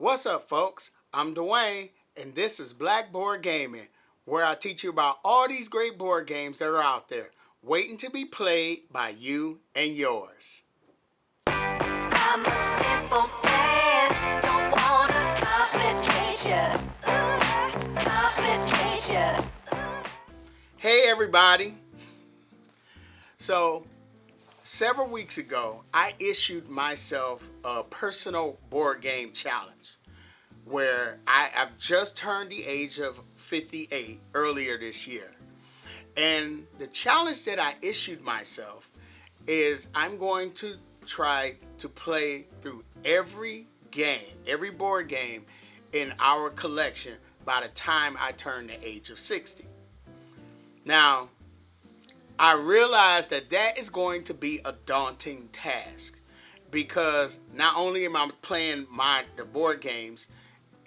What's up, folks? I'm Dwayne, and this is Blackboard Gaming, where I teach you about all these great board games that are out there, waiting to be played by you and yours. I'm a simple man, don't wanna complication. Hey, everybody. So, several weeks ago, I issued myself a personal board game challenge where I've just turned the age of 58 earlier this year. And the challenge that I issued myself is I'm going to try to play through every game, every board game in our collection by the time I turn the age of 60. Now, I realize that that is going to be a daunting task because not only am I playing the board games,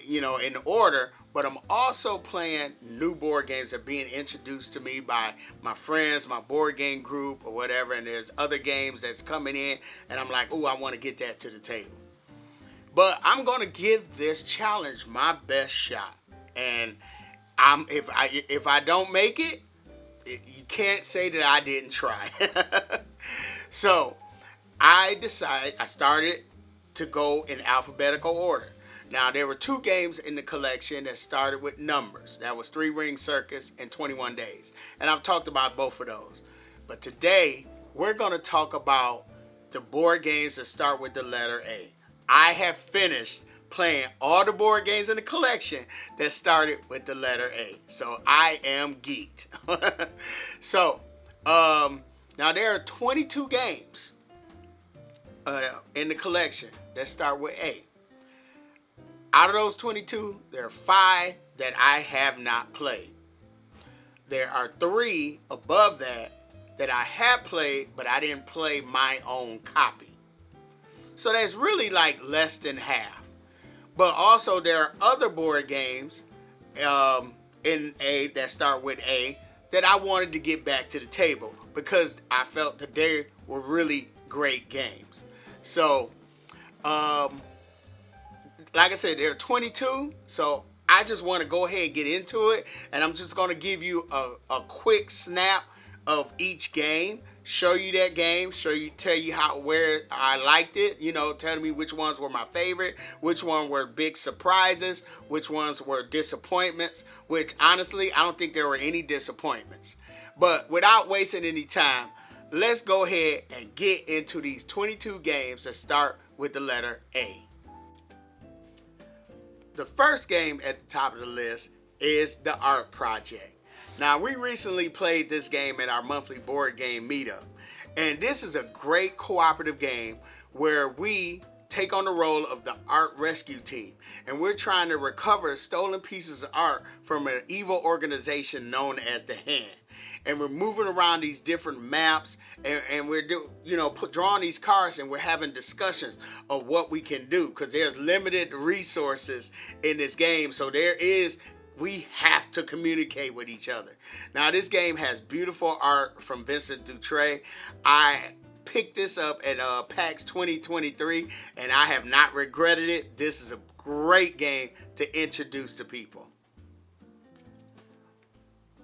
in order, but I'm also playing new board games that are being introduced to me by my friends, my board game group or whatever, and there's other games that's coming in, and I'm like, oh, I want to get that to the table. But I'm going to give this challenge my best shot, and if I don't make it, you can't say that I didn't try. So I started to go in alphabetical order. Now, there were two games in the collection that started with numbers. That was 3 Ring Circus and 21 Days. And I've talked about both of those. But today, we're going to talk about the board games that start with the letter A. I have finished playing all the board games in the collection that started with the letter A. So I am geeked. So, now there are 22 games in the collection that start with A. Out of those 22, there are 5 that I have not played. There are 3 above that I have played, but I didn't play my own copy. So that's really like less than half. But also there are other board games in A that start with A that I wanted to get back to the table because I felt that they were really great games. So, like I said, there are 22, so I just want to go ahead and get into it, and I'm just going to give you a quick snap of each game, show you that game, tell you where I liked it, tell me which ones were my favorite, which ones were big surprises, which ones were disappointments, which honestly, I don't think there were any disappointments. But without wasting any time, let's go ahead and get into these 22 games that start with the letter A. The first game at the top of the list is The Art Project. Now, we recently played this game at our monthly board game meetup. And this is a great cooperative game where we take on the role of the art rescue team. And we're trying to recover stolen pieces of art from an evil organization known as the Hand. And we're moving around these different maps, and we're drawing these cards, and we're having discussions of what we can do because there's limited resources in this game. So we have to communicate with each other. Now, this game has beautiful art from Vincent Dutray. I picked this up at PAX 2023, and I have not regretted it. This is a great game to introduce to people.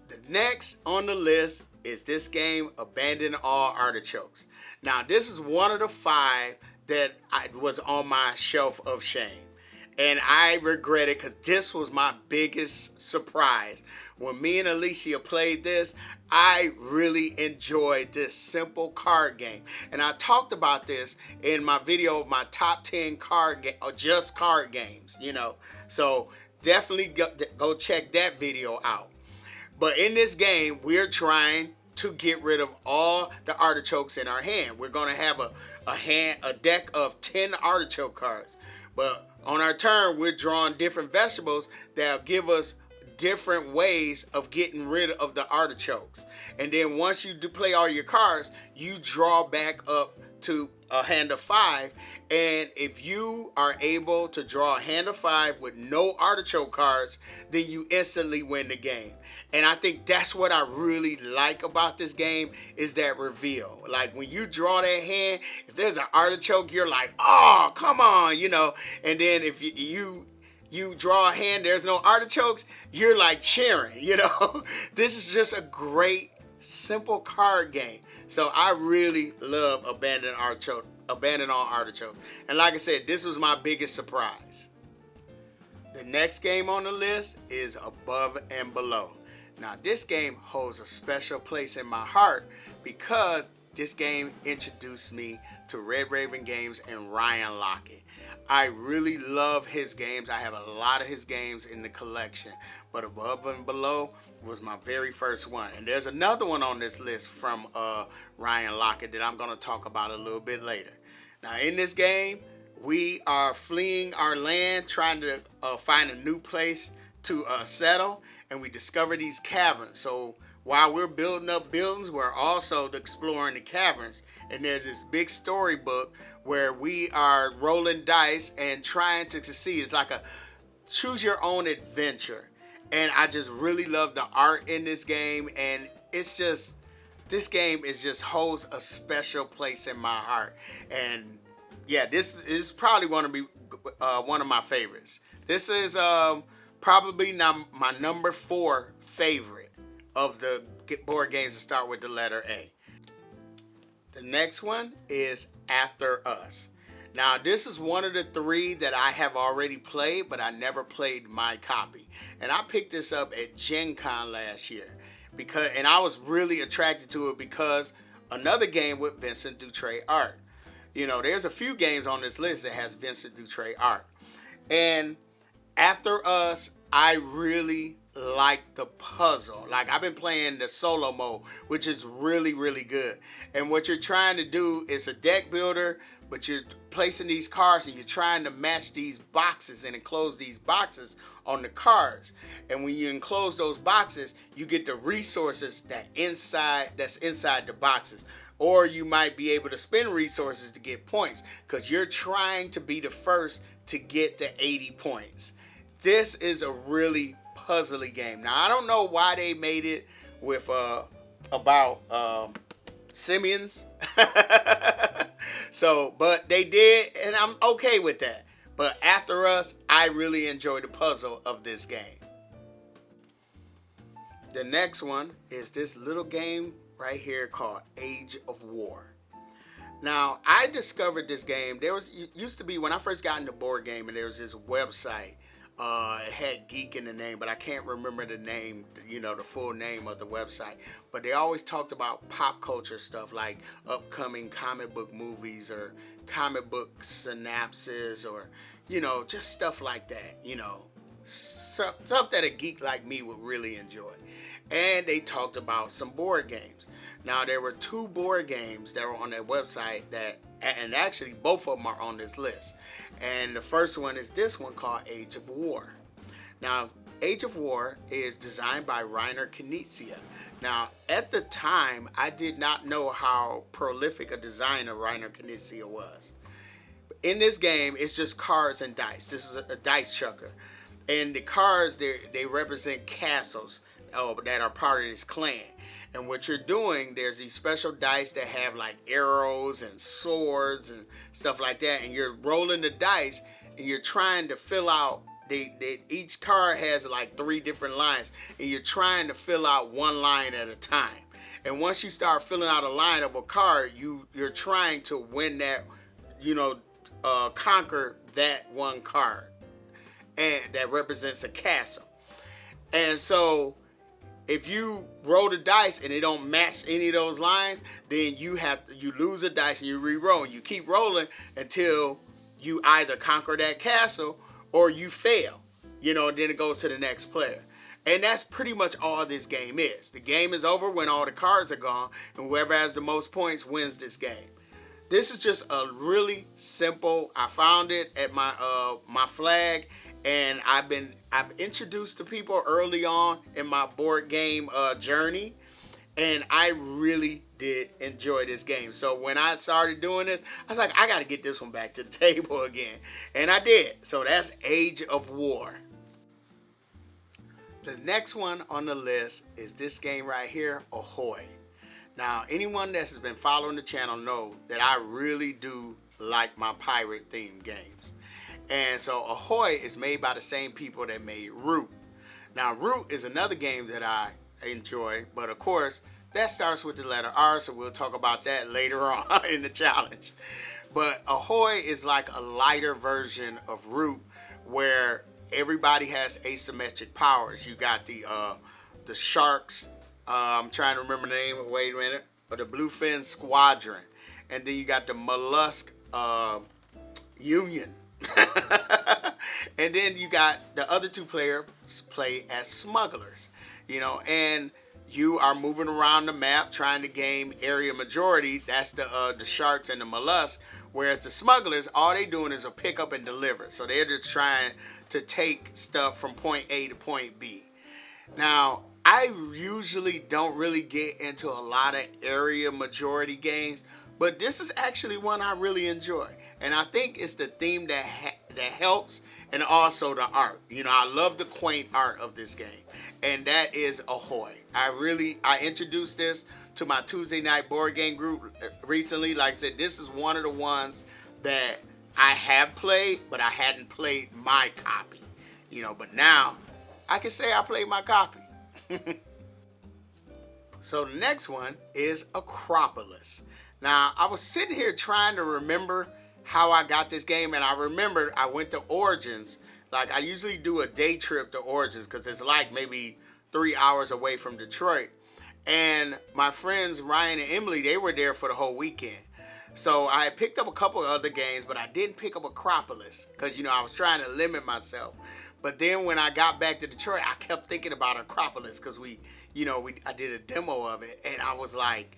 The next on the list is this game, Abandon All Artichokes. Now, this is one of the 5 that was on my shelf of shame. And I regret it because this was my biggest surprise. When me and Alicia played this, I really enjoyed this simple card game. And I talked about this in my video of my top 10 card games, So definitely go check that video out. But in this game, we're trying to get rid of all the artichokes in our hand. We're going to have a deck of 10 artichoke cards. But on our turn, we're drawing different vegetables that give us different ways of getting rid of the artichokes. And then once you play all your cards, you draw back up to a hand of 5, and if you are able to draw a hand of 5 with no artichoke cards, then you instantly win the game. And I think that's what I really like about this game, is that reveal. Like when you draw that hand, if there's an artichoke, you're like, oh, come on, you know. And then if you draw a hand, there's no artichokes, you're like cheering, you know. This is just a great, simple card game. So I really love Abandon all Artichokes. And like I said, this was my biggest surprise. The next game on the list is Above and Below. Now this game holds a special place in my heart because this game introduced me to Red Raven Games and Ryan Lockett. I really love his games. I have a lot of his games in the collection, but Above and Below was my very first one. And there's another one on this list from Ryan Lockett that I'm going to talk about a little bit later. Now in this game, we are fleeing our land, trying to find a new place to settle, and we discover these caverns. So while we're building up buildings, we're also exploring the caverns. And there's this big storybook where we are rolling dice and trying to succeed. It's like a choose your own adventure. And I just really love the art in this game. And it's just, this game is just holds a special place in my heart. And yeah, this is probably one of my favorites. This is probably my number 4 favorite of the board games that start with the letter A. The next one is After Us. Now, this is one of the 3 that I have already played, but I never played my copy. And I picked this up at Gen Con last year, and I was really attracted to it because another game with Vincent Dutrait art. You know, there's a few games on this list that has Vincent Dutrait art. And After Us, I really like the puzzle. Like, I've been playing the solo mode, which is really, really good. And what you're trying to do is a deck builder, but you're placing these cards and you're trying to match these boxes and enclose these boxes on the cards. And when you enclose those boxes, you get the resources that's inside the boxes. Or you might be able to spend resources to get points because you're trying to be the first to get to 80 points. This is a really puzzly game. Now, I don't know why they made it with about simians. So, but they did, and I'm okay with that. But After Us, I really enjoy the puzzle of this game. The next one is this little game right here called Age of War. Now, I discovered this game. Used to be, when I first got into board gaming, there was this website. It had Geek in the name, but I can't remember the name, the full name of the website. But they always talked about pop culture stuff like upcoming comic book movies or comic book synopsis or, just stuff like that, stuff that a geek like me would really enjoy. And they talked about some board games. Now, there were 2 board games that were on that website and actually both of them are on this list. And the first one is this one called Age of War. Now, Age of War is designed by Reiner Knizia. Now, at the time, I did not know how prolific a designer Reiner Knizia was. In this game, it's just cards and dice. This is a dice chucker. And the cards, they represent castles that are part of this clan. And what you're doing, there's these special dice that have like arrows and swords and stuff like that. And you're rolling the dice and you're trying to fill out, each card has like 3 different lines. And you're trying to fill out one line at a time. And once you start filling out a line of a card, you're trying to win that, conquer that one card. And that represents a castle. And so if you roll the dice and it don't match any of those lines, then you lose a dice and you re-roll. And you keep rolling until you either conquer that castle or you fail. And then it goes to the next player. And that's pretty much all this game is. The game is over when all the cards are gone, and whoever has the most points wins this game. This is just a really simple. I found it at my flag. And I've introduced to people early on in my board game journey. And I really did enjoy this game. So when I started doing this, I was like, I got to get this one back to the table again. And I did. So that's Age of War. The next one on the list is this game right here, Ahoy. Now, anyone that has been following the channel know that I really do like my pirate themed games. And so Ahoy is made by the same people that made Root. Now, Root is another game that I enjoy, but of course, that starts with the letter R, so we'll talk about that later on in the challenge. But Ahoy is like a lighter version of Root, where everybody has asymmetric powers. You got the sharks. I'm trying to remember the name. Wait a minute. The Bluefin Squadron, and then you got the Mollusk Union. And then you got the other two players play as smugglers, and you are moving around the map trying to gain area majority. That's the sharks and the mollusks. Whereas the smugglers, all they doing is a pick up and deliver. So they're just trying to take stuff from point A to point B. Now, I usually don't really get into a lot of area majority games, but this is actually one I really enjoy. And I think it's the theme that helps, and also the art. I love the quaint art of this game, and that is Ahoy. I introduced this to my Tuesday night board game group recently. Like I said, this is one of the ones that I have played, but I hadn't played my copy. But now I can say I played my copy. So the next one is Acropolis. Now, I was sitting here trying to remember how I got this game, and I remembered I went to Origins. Like, I usually do a day trip to Origins because it's like maybe 3 hours away from Detroit. And my friends Ryan and Emily, they were there for the whole weekend. So I picked up a couple of other games, but I didn't pick up Acropolis because, I was trying to limit myself. But then when I got back to Detroit, I kept thinking about Acropolis because I did a demo of it, and I was like,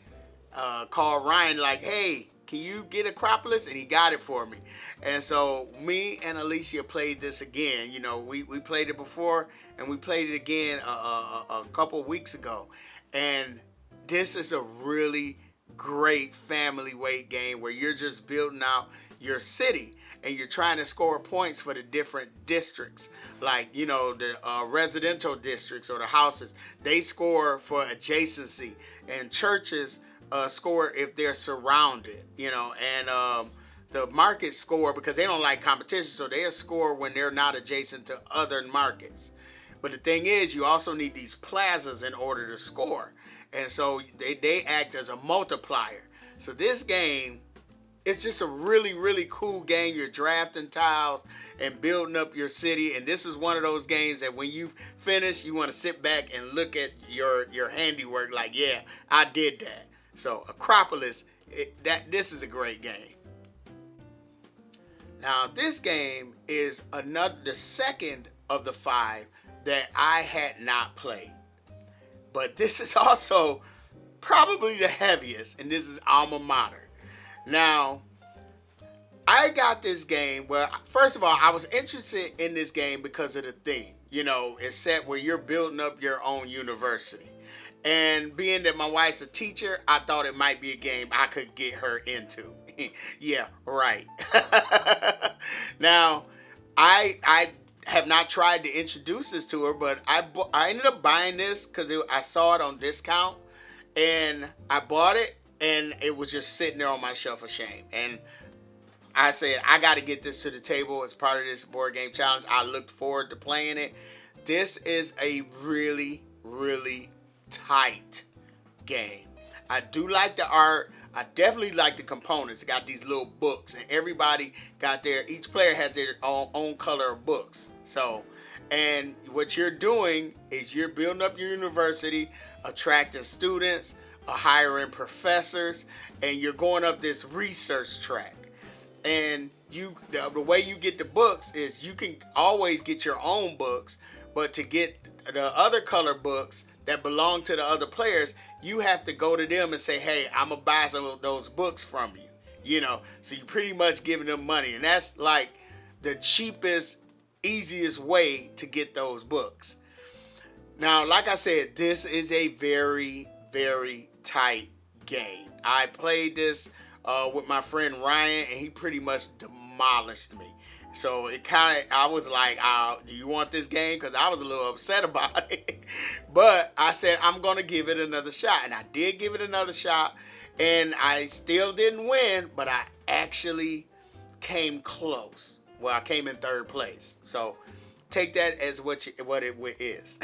called Ryan like, hey, can you get Acropolis? And he got it for me. And so me and Alicia played this again. We played it before, and we played it again a couple weeks ago. And this is a really great family weight game where you're just building out your city and you're trying to score points for the different districts. Like, the residential districts or the houses, they score for adjacency, and churches score if they're surrounded, and the markets score because they don't like competition, so they'll score when they're not adjacent to other markets. But the thing is, you also need these plazas in order to score. And so they act as a multiplier. So this game, it's just a really, really cool game. You're drafting tiles and building up your city. And this is one of those games that when you finish, you want to sit back and look at your handiwork like, yeah, I did that. So Acropolis, this is a great game. Now, this game is the second of the 5 that I had not played. But this is also probably the heaviest, and this is Alma Mater. Now, I got this game, first of all, I was interested in this game because of the theme. It's set where you're building up your own university. And being that my wife's a teacher, I thought it might be a game I could get her into. Yeah, right. Now, I have not tried to introduce this to her, but I ended up buying this because I saw it on discount, and I bought it, and it was just sitting there on my shelf of shame. And I said, I got to get this to the table as part of this board game challenge. I looked forward to playing it. This is a really, really tight game. I do like the art. I definitely like the components. It got these little books, and everybody got each player has their own color of books. So, and what you're doing is you're building up your university, attracting students, hiring professors, and you're going up this research track. And the way you get the books is you can always get your own books, but to get the other color books that belong to the other players, you have to go to them and say, hey, I'm going to buy some of those books from you. So you're pretty much giving them money. And that's like the cheapest, easiest way to get those books. Now, like I said, this is a very, very tight game. I played this with my friend Ryan, and he pretty much demolished me. So it kind of, I was like, do you want this game? Because I was a little upset about it. But I said, I'm going to give it another shot. And I did give it another shot. And I still didn't win, but I actually came close. Well, I came in third place. So take that as what it is.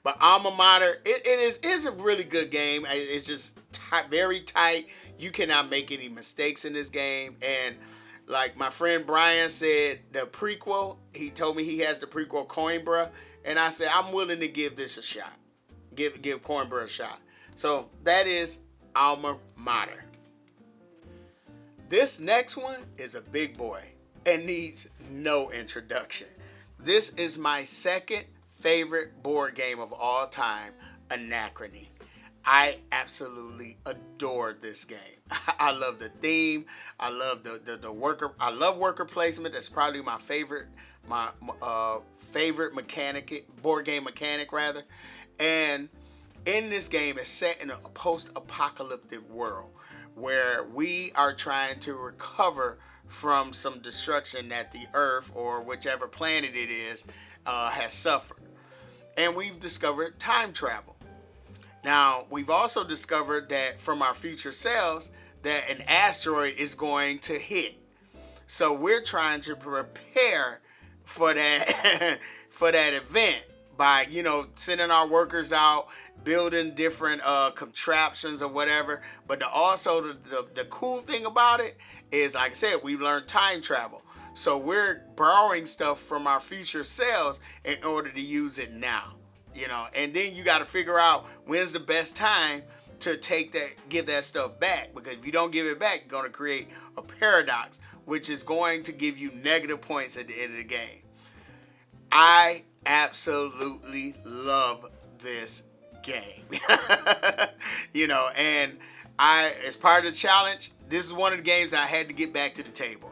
But Alma Mater, it is a really good game. It's just very tight. You cannot make any mistakes in this game. And like my friend Brian said, the prequel, he told me he has the prequel Coimbra. And I said, I'm willing to give this a shot. Give Coimbra a shot. So that is Alma Mater. This next one is a big boy and needs no introduction. This is my second favorite board game of all time, Anachrony. I absolutely adored this game. I love the theme. I love the worker. I love worker placement. That's probably my favorite favorite board game mechanic rather. And in this game, it's set in a post-apocalyptic world where we are trying to recover from some destruction that the Earth or whichever planet it is has suffered. And we've discovered time travel. Now, we've also discovered that from our future selves that an asteroid is going to hit. So we're trying to prepare for that for that event by, sending our workers out, building different contraptions or whatever. But also the cool thing about it is, like I said, we've learned time travel. So we're borrowing stuff from our future selves in order to use it now. And then you got to figure out when's the best time to give that stuff back. Because if you don't give it back, you're going to create a paradox, which is going to give you negative points at the end of the game. I absolutely love this game. And as part of the challenge, this is one of the games I had to get back to the table,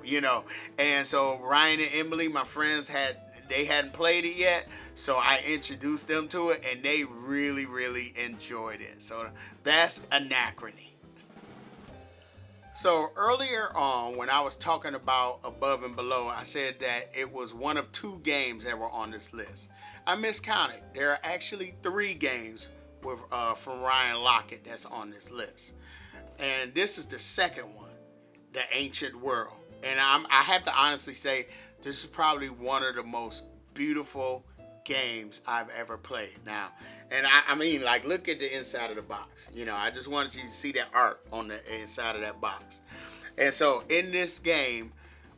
And so Ryan and Emily, my friends, hadn't played it yet. So I introduced them to it, and they really, really enjoyed it. So that's Anachrony. So earlier on, when I was talking about Above and Below, I said that it was one of 2 games that were on this list. I miscounted. There are actually 3 games from Ryan Lockett that's on this list. And this is the second one, The Ancient World. And I have to honestly say, this is probably one of the most beautiful games I've ever played. Now, and I mean, like, look at the inside of the box. I just wanted you to see that art on the inside of that box. And so in this game,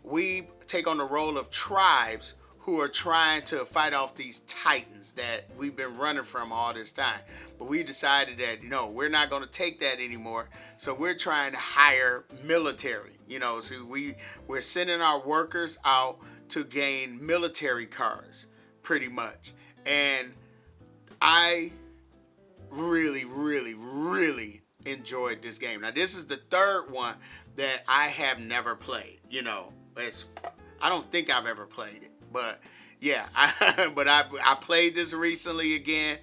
we take on the role of tribes who are trying to fight off these titans that we've been running from all this time. But we decided that, we're not going to take that anymore. So we're trying to hire military, so we're sending our workers out to gain military cards, pretty much. And I really, really, really enjoyed this game. Now, this is the third one that I have never played. I don't think I've ever played it. But yeah, I played this recently again,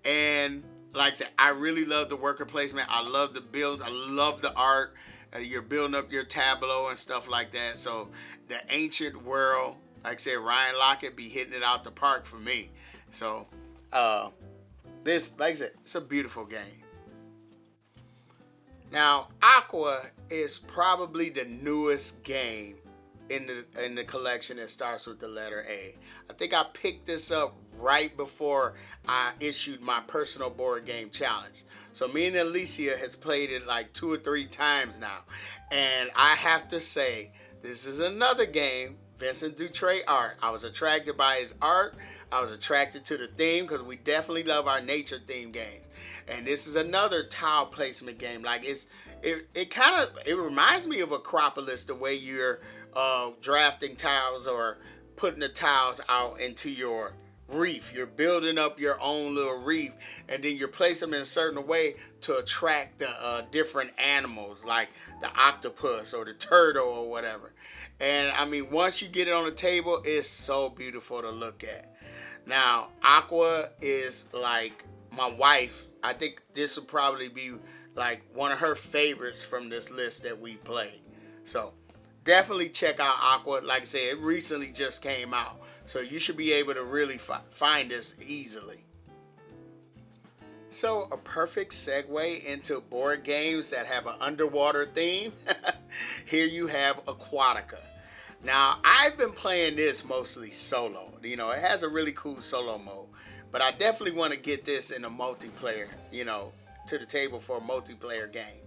and like I said, I really love the worker placement. I love the build. I love the art. You're building up your tableau and stuff like that. So the Ancient World, like I said, Ryan Lockett be hitting it out the park for me. So this, like I said, it's a beautiful game. Now, Aqua is probably the newest game in the collection that starts with the letter A. I think I picked this up right before I issued my personal board game challenge. So me and Alicia has played it like 2 or 3 times now. And I have to say, this is another game, Vincent Dutrait art. I was attracted by his art. I was attracted to the theme because we definitely love our nature theme games. And this is another tile placement game. Like it reminds me of Acropolis, the way you're drafting tiles or putting the tiles out into your reef. You're building up your own little reef, and then you place them in a certain way to attract the different animals, like the octopus or the turtle or whatever. And I mean, once you get it on the table, it's so beautiful to look at. Now, Aqua is like my wife, I think this will probably be like one of her favorites from this list that we played. So definitely check out Aqua. Like I said, it recently just came out, so you should be able to really find this easily. So a perfect segue into board games that have an underwater theme. Here you have Aquatica. Now, I've been playing this mostly solo. You know, it has a really cool solo mode, but I definitely want to get this in a multiplayer, to the table for a multiplayer game.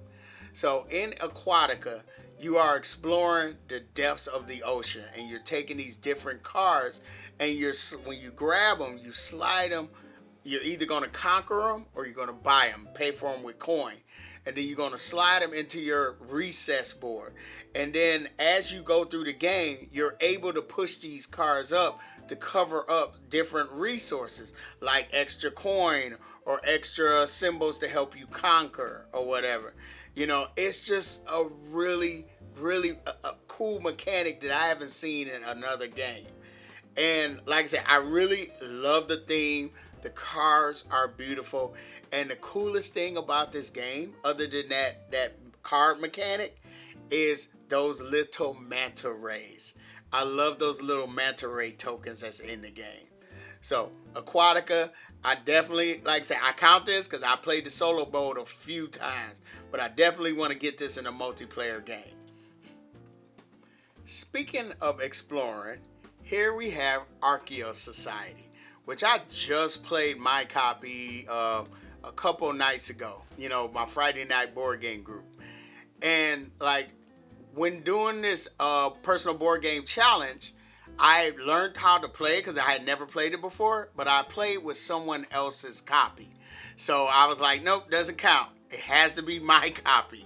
So in Aquatica, you are exploring the depths of the ocean, and you're taking these different cards, and when you grab them, you slide them. You're either going to conquer them or you're going to buy them, pay for them with coin. And then you're going to slide them into your recess board. And then as you go through the game, you're able to push these cards up to cover up different resources like extra coin or extra symbols to help you conquer or whatever. It's just a really, really a cool mechanic that I haven't seen in another game. And like I said, I really love the theme. The cards are beautiful. And the coolest thing about this game, other than that card mechanic, is those little manta rays. I love those little manta ray tokens that's in the game. So Aquatica, I definitely, like I said, I count this because I played the solo mode a few times, but I definitely want to get this in a multiplayer game. Speaking of exploring, here we have Archaeo Society, which I just played my copy a couple nights ago, my Friday night board game group. And like when doing this personal board game challenge, I learned how to play because I had never played it before, but I played with someone else's copy. So I was like, nope, doesn't count. It has to be my copy.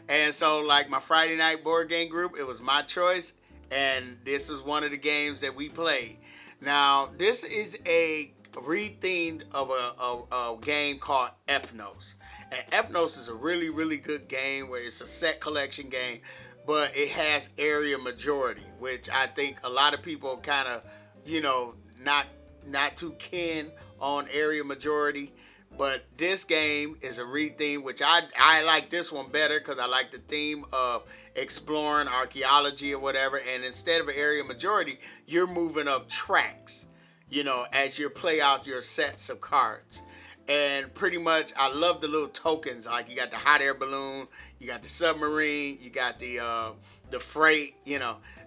And so like my Friday night board game group, it was my choice. And this was one of the games that we played. Now, this is a rethemed of a game called Ethnos. And Ethnos is a really, really good game where it's a set collection game, but it has area majority, which I think a lot of people kind of, not too keen on area majority. But this game is a retheme, which I like this one better because I like the theme of exploring archaeology or whatever. And instead of an area majority, you're moving up tracks, as you play out your sets of cards. And pretty much, I love the little tokens. Like you got the hot air balloon, you got the submarine, you got the freight.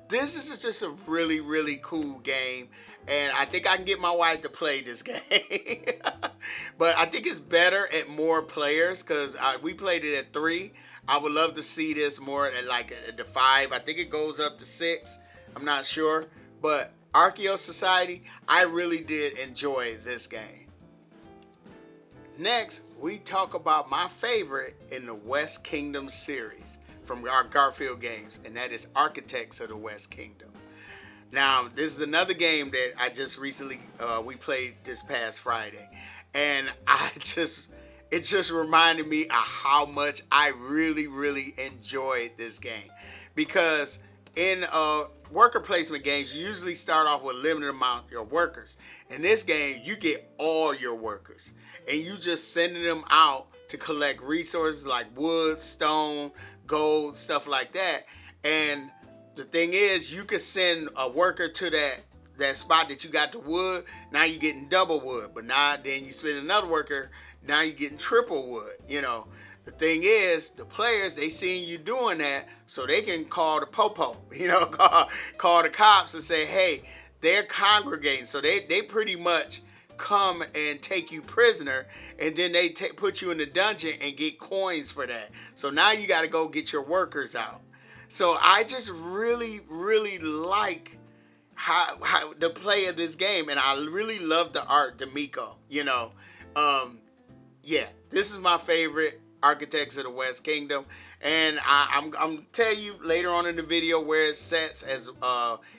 This is just a really, really cool game. And I think I can get my wife to play this game. But I think it's better at more players because we played it at 3. I would love to see this more at the 5. I think it goes up to 6. I'm not sure. But Archaeo Society, I really did enjoy this game. Next, we talk about my favorite in the West Kingdom series from our Garfield games, and that is Architects of the West Kingdom. Now, this is another game that I just recently, we played this past Friday. And it just reminded me of how much I really, really enjoyed this game. Because in worker placement games, you usually start off with a limited amount of your workers. In this game, you get all your workers. And you just sending them out to collect resources like wood, stone, gold, stuff like that. And the thing is, you could send a worker to that spot that you got the wood. Now you're getting double wood. But now then you spend another worker. Now you're getting triple wood. The thing is, the players, they seeing you doing that, so they can call the popo. Call the cops and say, hey, they're congregating. So they pretty much come and take you prisoner, and then they put you in the dungeon and get coins for that. So now you got to go get your workers out. So I just really, really like how the play of this game, and I really love the art, D'Amico. This is my favorite Architects of the West Kingdom, and I'm tell you later on in the video where it sets as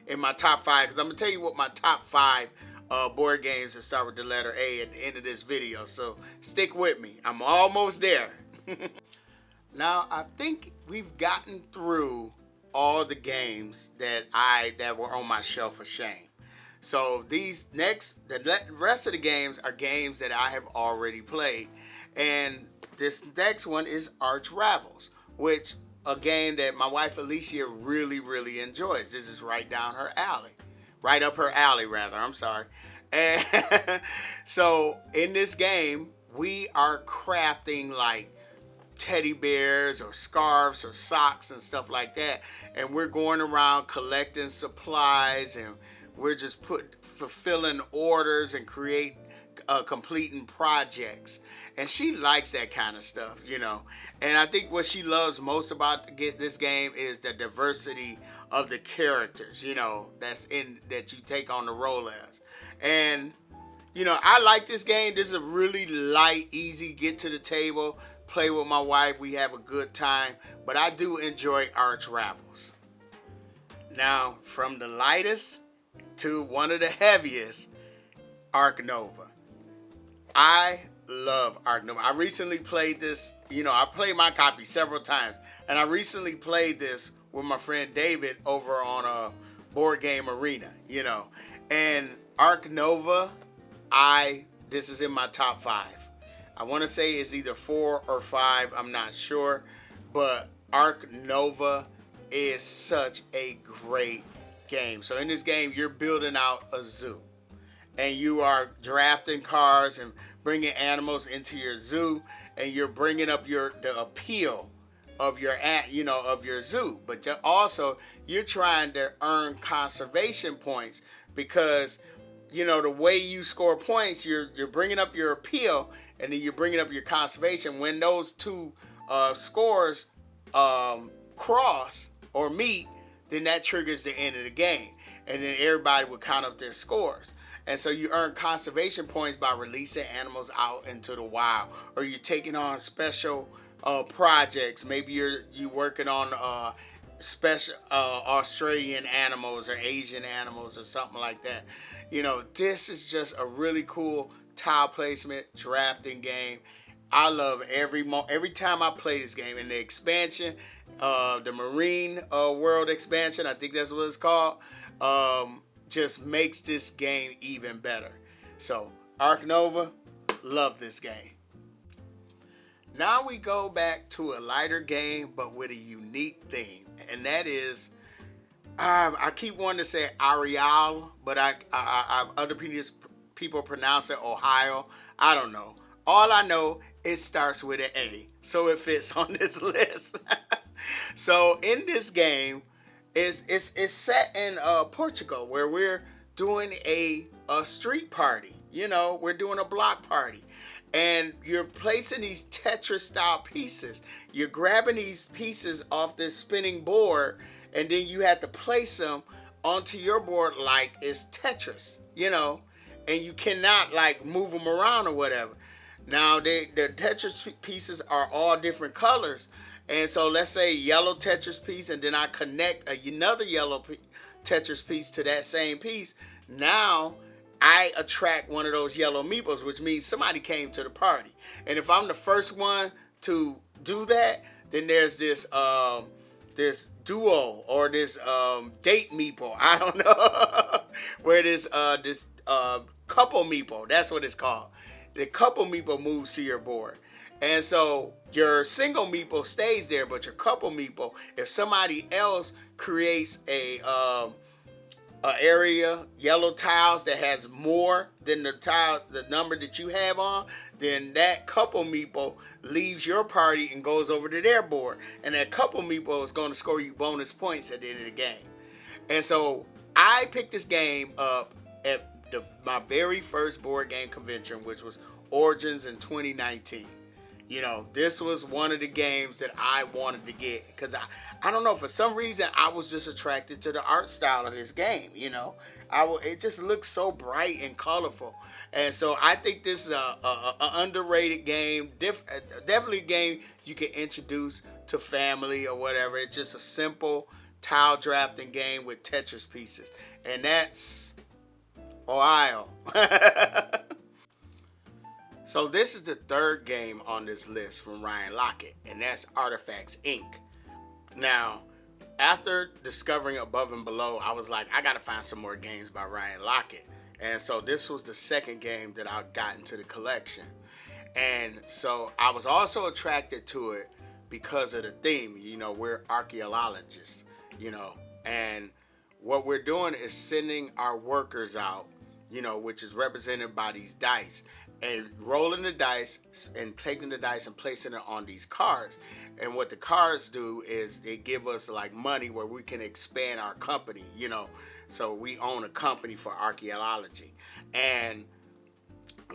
in my top 5, because I'm gonna tell you what my top 5 board games that start with the letter A at the end of this video. So stick with me. I'm almost there. Now, I think we've gotten through all the games that were on my shelf of shame. So the rest of the games are games that I have already played, and this next one is Arch Ravels, which a game that my wife Alicia really really enjoys. This is right down her alley, right up her alley rather. I'm sorry. And so in this game, we are crafting like teddy bears or scarves or socks and stuff like that, and we're going around collecting supplies, and we're just fulfilling orders and completing projects. And she likes that kind of stuff, you know. And I think what she loves most about this game is the diversity of the characters, you know, that you take on the role as. And you know, I like this game. This is a really light, easy, get to the table, play with my wife. We have a good time. But I do enjoy Arch Ravels. Now, from the lightest to one of the heaviest, Ark Nova. I love Ark Nova. I recently played this. You know, I played my copy several times. And I recently played this with my friend David over on a Board Game Arena, you know. And Ark Nova, this is in my top 5. I want to say it's either 4 or 5. I'm not sure, but Ark Nova is such a great game. So in this game, you're building out a zoo, and you are drafting cards and bringing animals into your zoo, and you're bringing up the appeal of your zoo. But also you're trying to earn conservation points because you know, the way you score points, you're bringing up your appeal, and then you're bringing up your conservation. When those two scores cross or meet, then that triggers the end of the game, and then everybody would count up their scores. And so you earn conservation points by releasing animals out into the wild, or you're taking on special projects. Maybe you're working on special Australian animals or Asian animals or something like that. You know, this is just a really cool tile placement drafting game. I love every time I play this game. And the expansion, the Marine World expansion, I think that's what it's called, just makes this game even better. So, Ark Nova, love this game. Now we go back to a lighter game, but with a unique theme, and that is, I keep wanting to say Arial, but other people pronounce it Ohio. I don't know. All I know, it starts with an A, so it fits on this list. So in this game, it's set in Portugal, where we're doing a street party. You know, we're doing a block party. And you're placing these Tetris style pieces. You're grabbing these pieces off this spinning board, and then you have to place them onto your board like it's Tetris, you know, and you cannot like move them around or whatever. Now the Tetris pieces are all different colors, and so let's say yellow Tetris piece, and then I connect another yellow Tetris piece to that same piece. Now I attract one of those yellow meeples, which means somebody came to the party. And if I'm the first one to do that, then there's this duo or this date meeple. I don't know where this couple meeple. That's what it's called. The couple meeple moves to your board, and so your single meeple stays there, but your couple meeple, if somebody else creates a area, yellow tiles that has more than the number that you have on, then that couple meeple leaves your party and goes over to their board, and that couple meeple is going to score you bonus points at the end of the game. And so I picked this game up at my very first board game convention, which was Origins in 2019. You know, this was one of the games that I wanted to get because I don't know, for some reason I was just attracted to the art style of this game. You know, it just looks so bright and colorful, and so I think this is a underrated game. Definitely a game you can introduce to family or whatever. It's just a simple tile drafting game with Tetris pieces, and that's Ohio. So this is the third game on this list from Ryan Lockett, and that's Artifacts Inc. Now, after discovering Above and Below, I was like, I gotta find some more games by Ryan Lockett. And so this was the second game that I got into the collection. And so I was also attracted to it because of the theme. You know, we're archaeologists, you know, and what we're doing is sending our workers out, you know, which is represented by these dice, and rolling the dice and taking the dice and placing it on these cards. And what the cards do is they give us like money where we can expand our company, you know. So we own a company for archaeology. And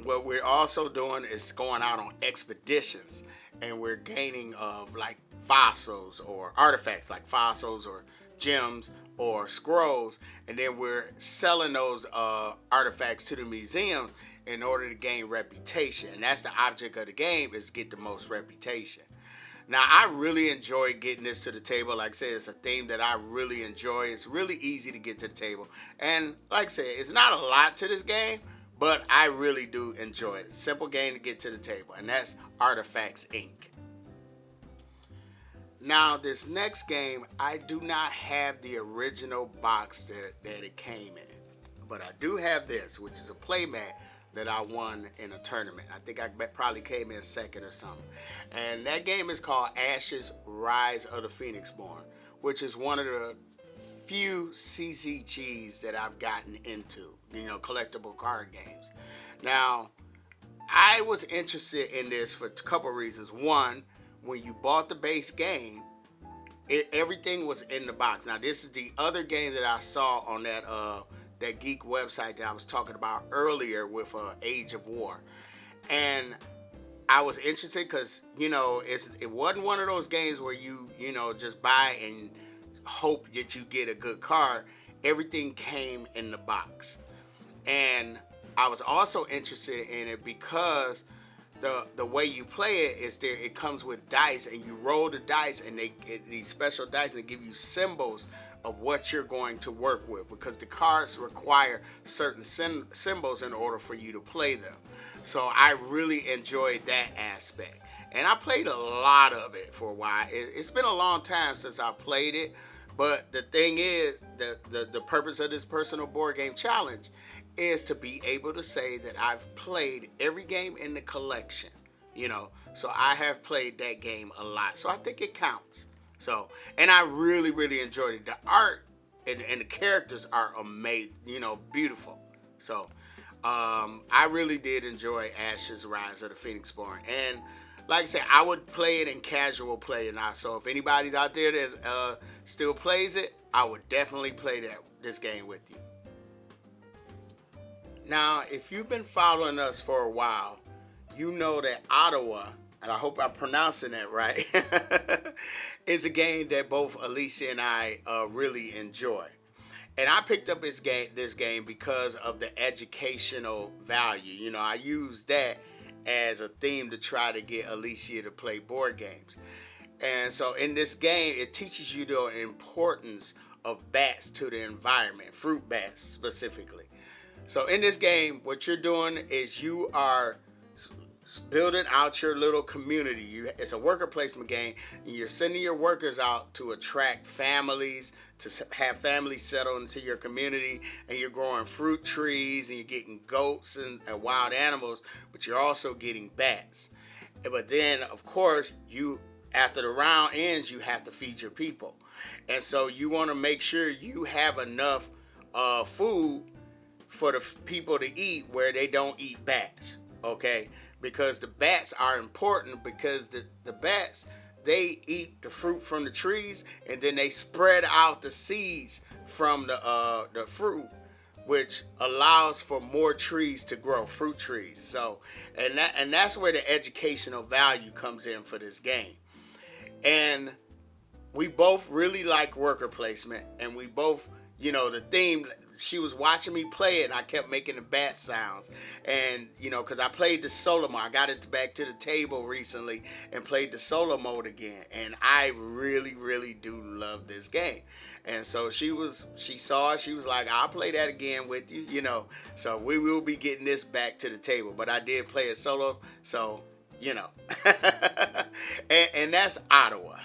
what we're also doing is going out on expeditions, and we're gaining of like fossils or artifacts like fossils or gems or scrolls, and then we're selling those artifacts to the museum in order to gain reputation. And that's the object of the game, is get the most reputation. Now, I really enjoy getting this to the table. Like I said, it's a theme that I really enjoy. It's really easy to get to the table. And like I said, it's not a lot to this game, but I really do enjoy it. Simple game to get to the table, and that's Artifacts Inc. Now, this next game, I do not have the original box that it came in, but I do have this, which is a playmat that I won in a tournament. I think I probably came in second or something. And that game is called Ashes: Rise of the Phoenix Born, which is one of the few CCGs that I've gotten into, you know, collectible card games. Now, I was interested in this for a couple reasons. One, when you bought the base game, everything was in the box. Now, this is the other game that I saw on that geek website that I was talking about earlier with Age of War. And I was interested because, you know, it wasn't one of those games where you know, just buy and hope that you get a good card. Everything came in the box. And I was also interested in it because the way you play it is it comes with dice, and you roll the dice, and these special dice, and they give you symbols of what you're going to work with, because the cards require certain symbols in order for you to play them. So I really enjoyed that aspect, and I played a lot of it for a while. It's been a long time since I played it, but the thing is, the purpose of this personal board game challenge is to be able to say that I've played every game in the collection, you know. So I have played that game a lot, so I think it counts. So, and I really, really enjoyed it. The art and the characters are amazing, you know, beautiful. So, I really did enjoy Ashes: Rise of the Phoenix Born. And like I said, I would play it in casual play now. So if anybody's out there that still plays it, I would definitely play this game with you. Now, if you've been following us for a while, you know that Ottawa, and I hope I'm pronouncing that right, is a game that both Alicia and I really enjoy. And I picked up this game because of the educational value. You know, I used that as a theme to try to get Alicia to play board games. And so in this game, it teaches you the importance of bats to the environment, fruit bats specifically. So in this game, what you're doing is you are building out your little community. It's a worker placement game, and you're sending your workers out to attract families, to have families settle into your community, and you're growing fruit trees, and you're getting goats and wild animals, but you're also getting bats. But then, of course, after the round ends, you have to feed your people. And so you want to make sure you have enough food for the people to eat where they don't eat bats, okay? Because the bats are important, because the bats, they eat the fruit from the trees, and then they spread out the seeds from the fruit, which allows for more trees to grow, fruit trees. So, and that's where the educational value comes in for this game. And we both really like worker placement, and we both, you know, the theme. She was watching me play it, and I kept making the bat sounds. And, you know, because I played the solo mode. I got it back to the table recently and played the solo mode again. And I really, really do love this game. And so she saw it. She was like, I'll play that again with you, you know. So we will be getting this back to the table. But I did play it solo, so, you know. and that's Ottawa.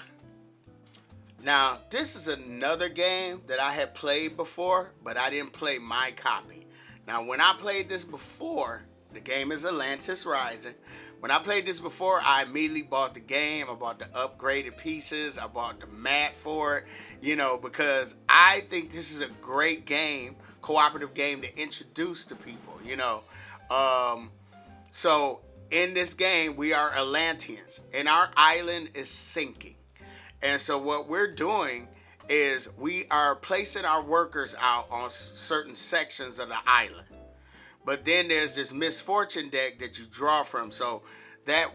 Now, this is another game that I had played before, but I didn't play my copy. Now, when I played this before, the game is Atlantis Rising. When I played this before, I immediately bought the game. I bought the upgraded pieces. I bought the mat for it, because I think this is a great game, cooperative game to introduce to people, So in this game, we are Atlanteans, and our island is sinking. And so what we're doing is we are placing our workers out on certain sections of the island. But then there's this misfortune deck that you draw from. So that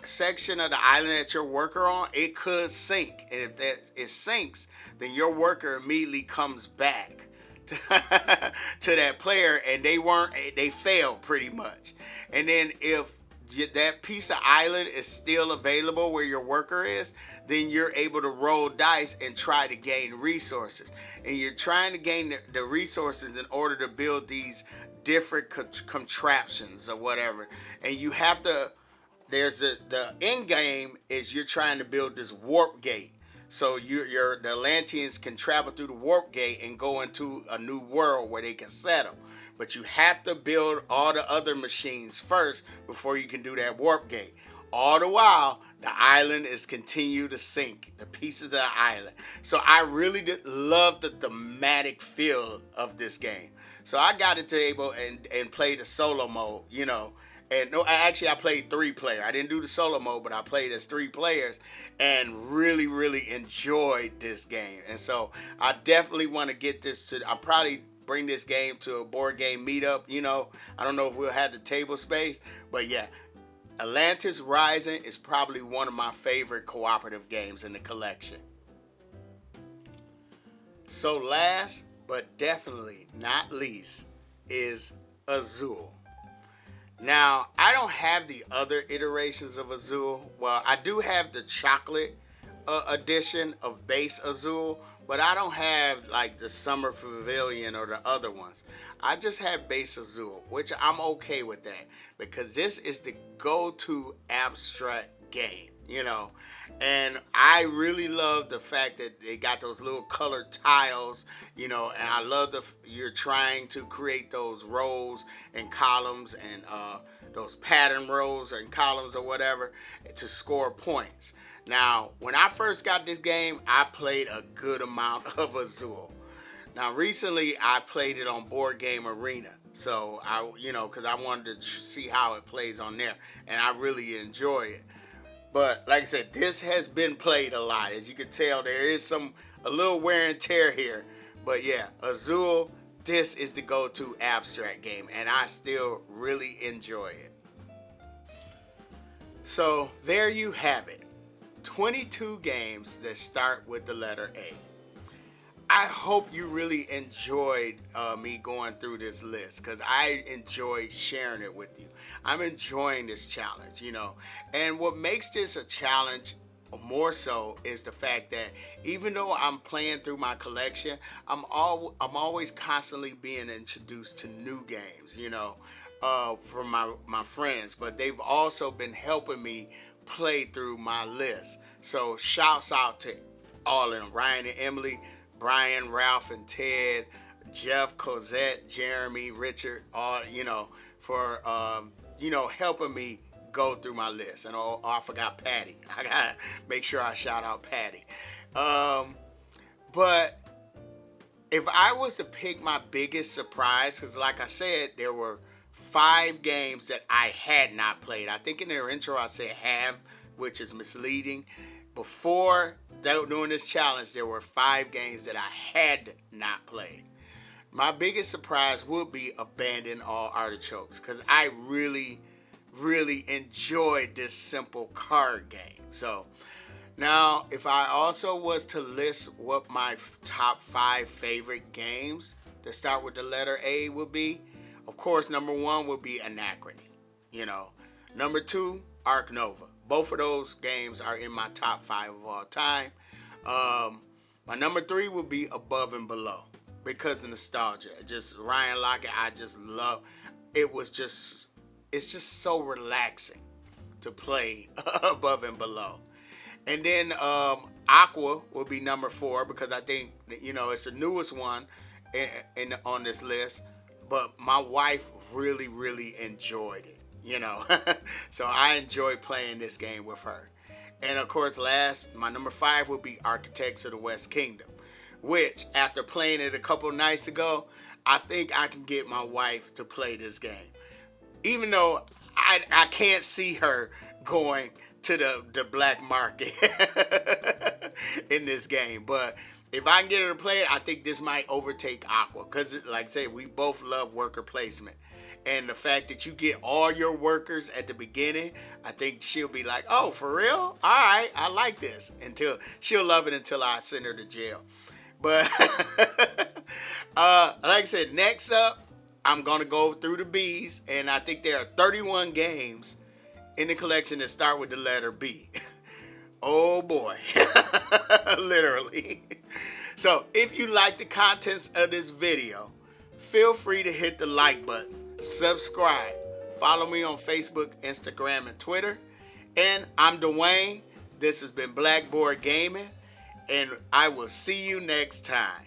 section of the island that your worker on, it could sink. And if it sinks, then your worker immediately comes back to, to that player, and they failed pretty much. And then if that piece of island is still available where your worker is, then you're able to roll dice and try to gain resources. And you're trying to gain the resources in order to build these different contraptions or whatever. And you have to, the end game is you're trying to build this warp gate. So the Atlanteans can travel through the warp gate and go into a new world where they can settle. But you have to build all the other machines first before you can do that warp gate. All the while, the island is continue to sink, the pieces of the island. So I really did love the thematic feel of this game. So I got it to able and play the solo mode, And no, actually I played 3-player. I didn't do the solo mode, but I played as 3 players and really, really enjoyed this game. And so I definitely want to get this I'll probably bring this game to a board game meetup, I don't know if we'll have the table space, but yeah, Atlantis Rising is probably one of my favorite cooperative games in the collection. So last, but definitely not least, is Azul. Now, I don't have the other iterations of Azul. Well, I do have the chocolate edition of base Azul, but I don't have like the Summer Pavilion or the other ones. I just have base Azul, which I'm okay with that because this is the go-to abstract game, And I really love the fact that they got those little colored tiles, and I love you're trying to create those rows and columns and those pattern rows and columns or whatever to score points. Now, when I first got this game, I played a good amount of Azul. Now, recently, I played it on Board Game Arena. So, because I wanted to see how it plays on there. And I really enjoy it. But, like I said, this has been played a lot. As you can tell, there is a little wear and tear here. But, yeah, Azul, this is the go-to abstract game. And I still really enjoy it. So, there you have it. 22 games that start with the letter A. I hope you really enjoyed me going through this list because I enjoy sharing it with you. I'm enjoying this challenge, And what makes this a challenge more so is the fact that even though I'm playing through my collection, I'm always constantly being introduced to new games, from my friends. But they've also been helping me play through my list. So shouts out to all of them, Ryan and Emily, Brian, Ralph, and Ted, Jeff, Cosette, Jeremy, Richard, all, for, helping me go through my list. And I forgot Patty. I got to make sure I shout out Patty. But if I was to pick my biggest surprise, because like I said, there were 5 games that I had not played. I think in their intro I said have, which is misleading. Before doing this challenge, there were 5 games that I had not played. My biggest surprise would be Abandon All Artichokes because I really, really enjoyed this simple card game. So now, if I also was to list what my top 5 favorite games that start with the letter A would be, of course, number 1 would be Anachrony. Number 2, Ark Nova. Both of those games are in my top 5 of all time. My number 3 would be Above and Below because of nostalgia. Just Ryan Lockett, I just love. It's just so relaxing to play Above and Below. And then Aqua will be number 4 because I think it's the newest one on this list. But my wife really, really enjoyed it. So I enjoyed playing this game with her. And of course, my number 5 would be Architects of the West Kingdom, which after playing it a couple nights ago, I think I can get my wife to play this game. Even though I can't see her going to the black market in this game. But if I can get her to play it, I think this might overtake Aqua. Because, like I said, we both love worker placement. And the fact that you get all your workers at the beginning, I think she'll be like, oh, for real? All right, I like this. She'll love it until I send her to jail. But like I said, next up, I'm going to go through the B's. And I think there are 31 games in the collection that start with the letter B. Oh boy. Literally. So if you like the contents of this video, feel free to hit the like button, subscribe, follow me on Facebook, Instagram, and Twitter. And I'm Dwayne. This has been Blackboard Gaming, and I will see you next time.